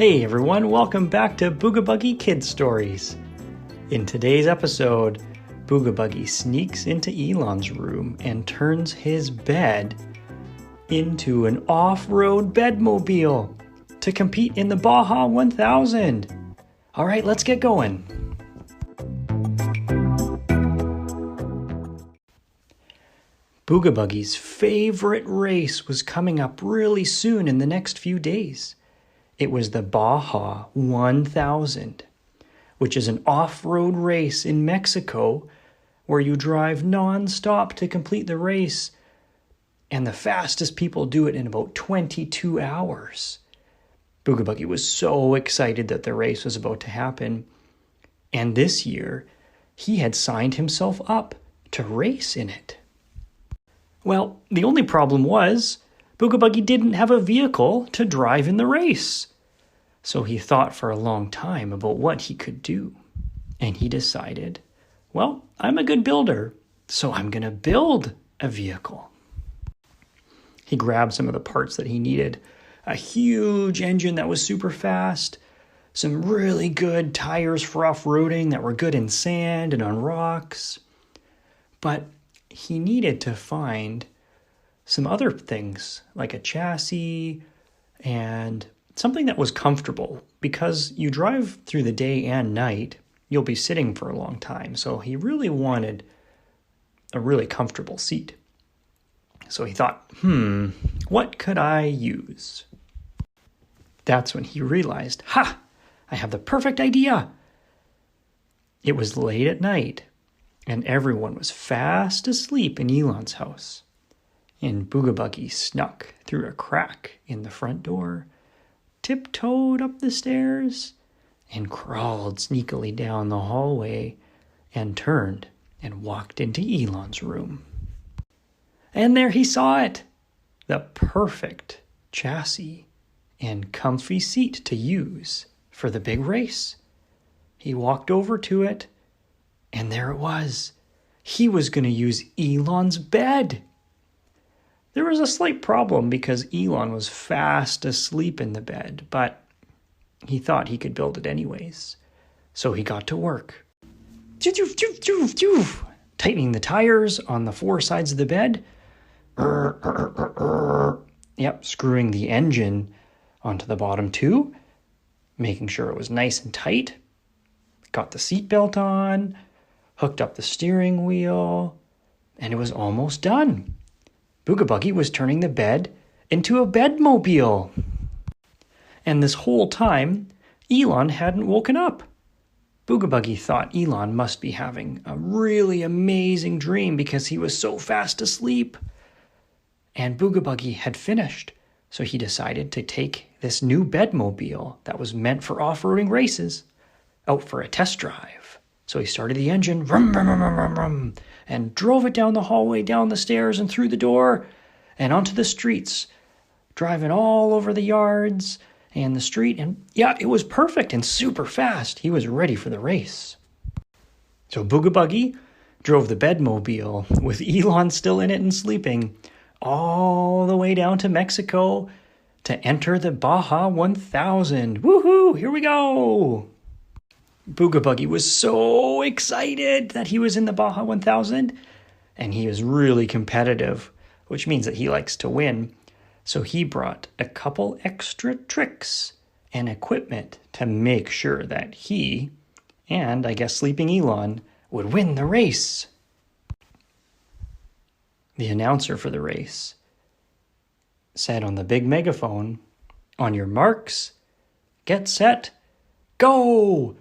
Hey everyone, welcome back to Bugabuggy Kid Stories. In today's episode, Bugabuggy sneaks into Elon's room and turns his bed into an off-road bedmobile to compete in the Baja 1000. All right, let's get going. Bugabuggy's favorite race was coming up really soon in the next few days. It was the Baja 1000, which is an off-road race in Mexico where you drive non-stop to complete the race, and the fastest people do it in about 22 hours. Bugabuggy was so excited that the race was about to happen, and this year he had signed himself up to race in it. Well, the only problem was Bugabuggy didn't have a vehicle to drive in the race. So he thought for a long time about what he could do. And he decided, well, I'm a good builder, so I'm going to build a vehicle. He grabbed some of the parts that he needed. A huge engine that was super fast, some really good tires for off-roading that were good in sand and on rocks. But he needed to find some other things, like a chassis and something that was comfortable, because you drive through the day and night, you'll be sitting for a long time. So he really wanted a really comfortable seat. So he thought, what could I use? That's when he realized, I have the perfect idea. It was late at night, and everyone was fast asleep in Elon's house. And Bugabuggy snuck through a crack in the front door, tiptoed up the stairs, and crawled sneakily down the hallway, and turned and walked into Elon's room. And there he saw it, the perfect chassis and comfy seat to use for the big race. He walked over to it, and there it was. He was going to use Elon's bed. There was a slight problem because Elon was fast asleep in the bed, but he thought he could build it anyways. So he got to work. Tightening the tires on the four sides of the bed. Screwing the engine onto the bottom too, making sure it was nice and tight. Got the seatbelt on, hooked up the steering wheel, and it was almost done. Bugabuggy was turning the bed into a bedmobile. And this whole time, Elon hadn't woken up. Bugabuggy thought Elon must be having a really amazing dream because he was so fast asleep. And Bugabuggy had finished, so he decided to take this new bedmobile that was meant for off-roading races out for a test drive. So he started the engine, vroom, vroom, vroom, vroom, vroom, and drove it down the hallway, down the stairs, and through the door, and onto the streets, driving all over the yards and the street. And it was perfect and super fast. He was ready for the race. So Bugabuggy drove the bedmobile with Elon still in it and sleeping all the way down to Mexico to enter the Baja 1000. Woohoo! Here we go! Bugabuggy was so excited that he was in the Baja 1000, and he was really competitive, which means that he likes to win. So he brought a couple extra tricks and equipment to make sure that he, and I guess sleeping Elon, would win the race. The announcer for the race said on the big megaphone, "On your marks, get set, go!"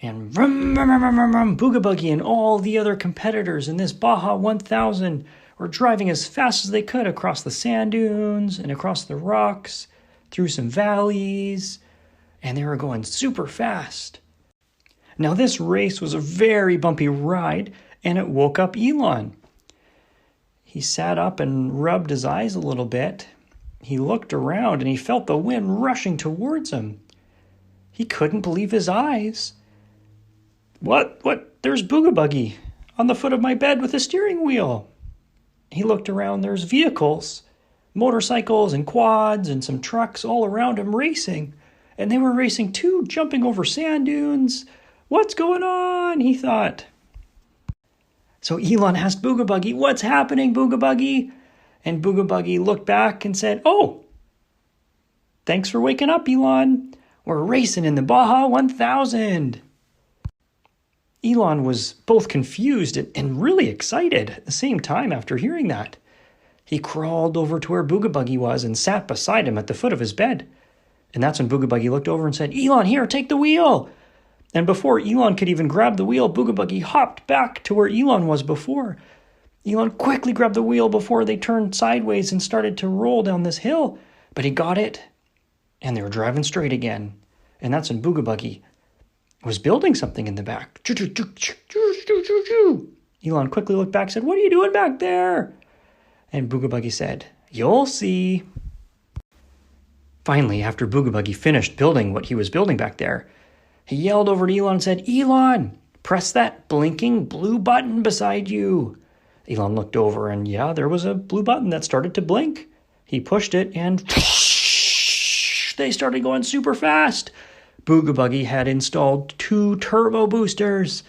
And vroom, vroom, vroom, vroom, vroom, Bugabuggy and all the other competitors in this Baja 1000 were driving as fast as they could across the sand dunes and across the rocks, through some valleys, and they were going super fast. Now this race was a very bumpy ride, and it woke up Elon. He sat up and rubbed his eyes a little bit. He looked around and he felt the wind rushing towards him. He couldn't believe his eyes. What? There's Bugabuggy on the foot of my bed with a steering wheel. He looked around. There's vehicles, motorcycles and quads and some trucks all around him racing. and they were racing too, jumping over sand dunes. What's going on? He thought. So Elon asked Bugabuggy, what's happening, Bugabuggy? And Bugabuggy looked back and said, oh, thanks for waking up, Elon. We're racing in the Baja 1000. Elon was both confused and really excited at the same time after hearing that. He crawled over to where Bugabuggy was and sat beside him at the foot of his bed. And that's when Bugabuggy looked over and said, Elon, here, take the wheel. And before Elon could even grab the wheel, Bugabuggy hopped back to where Elon was before. Elon quickly grabbed the wheel before they turned sideways and started to roll down this hill. But he got it, and they were driving straight again. And that's when Bugabuggy was building something in the back. Elon quickly looked back and said, what are you doing back there? And Bugabuggy said, you'll see. Finally, after Bugabuggy finished building what he was building back there, he yelled over to Elon and said, Elon, press that blinking blue button beside you. Elon looked over and yeah, there was a blue button that started to blink. He pushed it and they started going super fast. Bugabuggy had installed 2 turbo boosters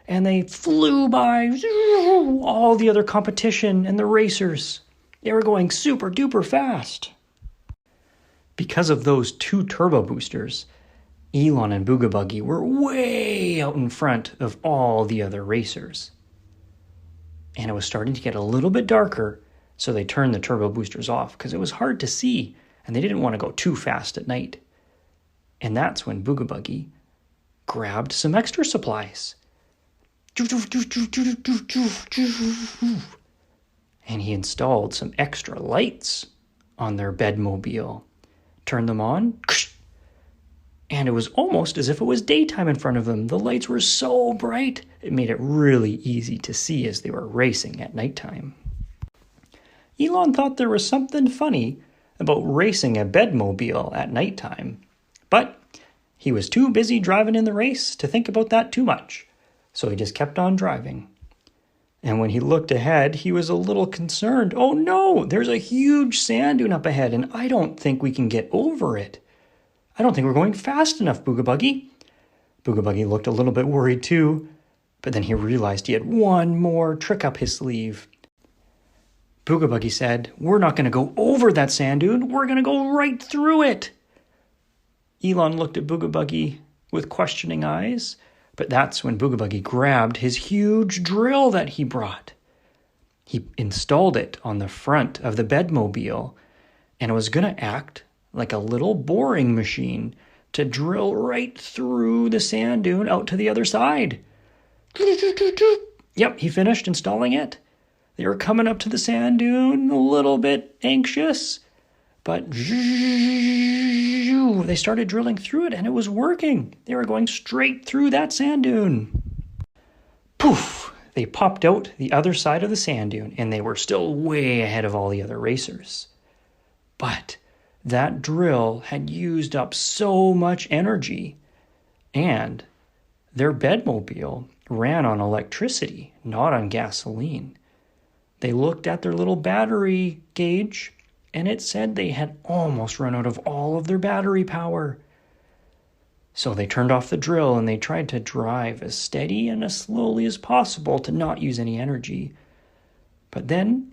and they flew by all the other competition and the racers. They were going super duper fast. Because of those 2 turbo boosters, Elon and Bugabuggy were way out in front of all the other racers. And it was starting to get a little bit darker, so they turned the turbo boosters off because it was hard to see and they didn't want to go too fast at night. And that's when Bugabuggy grabbed some extra supplies. And he installed some extra lights on their Bedmobile. Turned them on, and it was almost as if it was daytime in front of them. The lights were so bright, it made it really easy to see as they were racing at nighttime. Elon thought there was something funny about racing a Bedmobile at nighttime, but he was too busy driving in the race to think about that too much, so he just kept on driving. And when he looked ahead, he was a little concerned. Oh no, there's a huge sand dune up ahead, and I don't think we can get over it. I don't think we're going fast enough, Bugabuggy. Bugabuggy looked a little bit worried too, but then he realized he had one more trick up his sleeve. Bugabuggy said, we're not going to go over that sand dune, we're going to go right through it. Elon looked at Bugabuggy with questioning eyes, but that's when Bugabuggy grabbed his huge drill that he brought. He installed it on the front of the Bedmobile, and it was going to act like a little boring machine to drill right through the sand dune out to the other side. Yep, he finished installing it. They were coming up to the sand dune a little bit anxious, but they started drilling through it and it was working. They were going straight through that sand dune. Poof! They popped out the other side of the sand dune and they were still way ahead of all the other racers. But that drill had used up so much energy, and their Bedmobile ran on electricity, not on gasoline. They looked at their little battery gauge, and it said they had almost run out of all of their battery power. So they turned off the drill, and they tried to drive as steady and as slowly as possible to not use any energy. But then,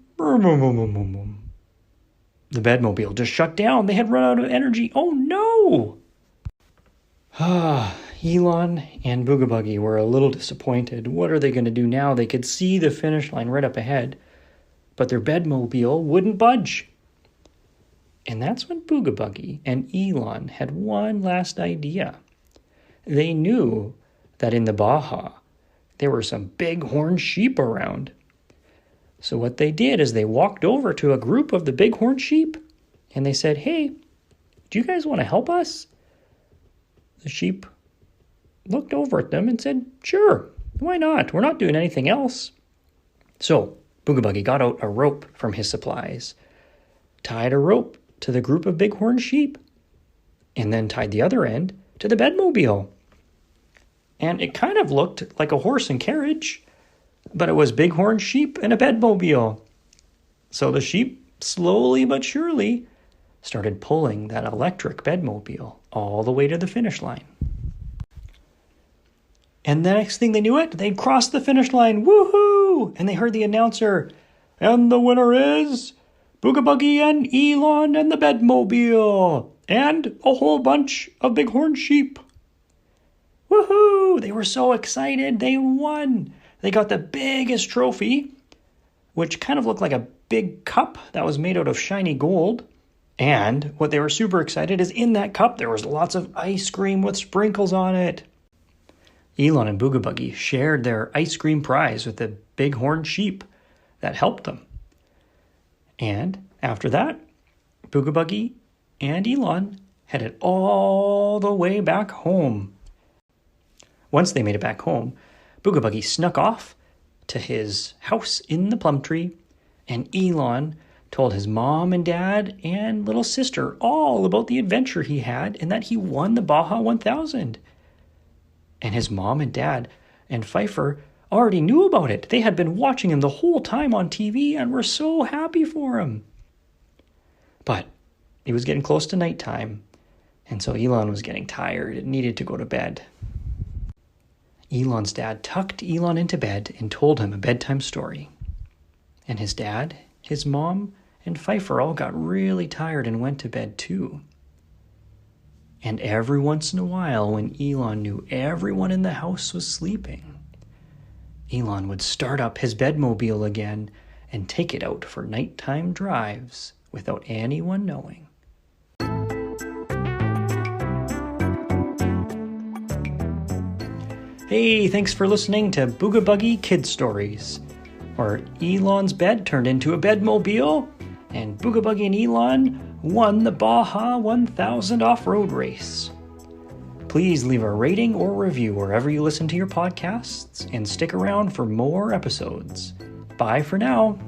the Bedmobile just shut down. They had run out of energy. Oh no! Elon and Bugabuggy were a little disappointed. What are they going to do now? They could see the finish line right up ahead, but their Bedmobile wouldn't budge. And that's when Bugabuggy and Elon had one last idea. They knew that in the Baja, there were some bighorn sheep around. So what they did is they walked over to a group of the bighorn sheep and they said, hey, do you guys want to help us? The sheep looked over at them and said, sure, why not? We're not doing anything else. So Bugabuggy got out a rope from his supplies, tied a rope to the group of bighorn sheep, and then tied the other end to the Bedmobile. And it kind of looked like a horse and carriage, but it was bighorn sheep and a Bedmobile. So the sheep slowly but surely started pulling that electric bedmobile all the way to the finish line. And the next thing they knew it, they'd crossed the finish line. Woohoo! And they heard the announcer, "And the winner is Bugabuggy and Elon and the Bedmobile, and a whole bunch of bighorn sheep." Woohoo! They were so excited. They won. They got the biggest trophy, which kind of looked like a big cup that was made out of shiny gold. And what they were super excited is in that cup there was lots of ice cream with sprinkles on it. Elon and Bugabuggy shared their ice cream prize with the bighorn sheep that helped them. And after that, Bugabuggy and Elon headed all the way back home. Once they made it back home, Bugabuggy snuck off to his house in the plum tree, and Elon told his mom and dad and little sister all about the adventure he had and that he won the Baja 1000. And his mom and dad and Pfeiffer already knew about it. They had been watching him the whole time on TV and were so happy for him. But it was getting close to nighttime, and so Elon was getting tired and needed to go to bed. Elon's dad tucked Elon into bed and told him a bedtime story. And his dad, his mom, and Pfeiffer all got really tired and went to bed too. And every once in a while, when Elon knew everyone in the house was sleeping, Elon would start up his bedmobile again and take it out for nighttime drives without anyone knowing. Hey, thanks for listening to Booga Buggie Kid Stories, where Elon's bed turned into a bedmobile, and Bugabuggy and Elon won the Baja 1000 off-road race. Please leave a rating or review wherever you listen to your podcasts, and stick around for more episodes. Bye for now.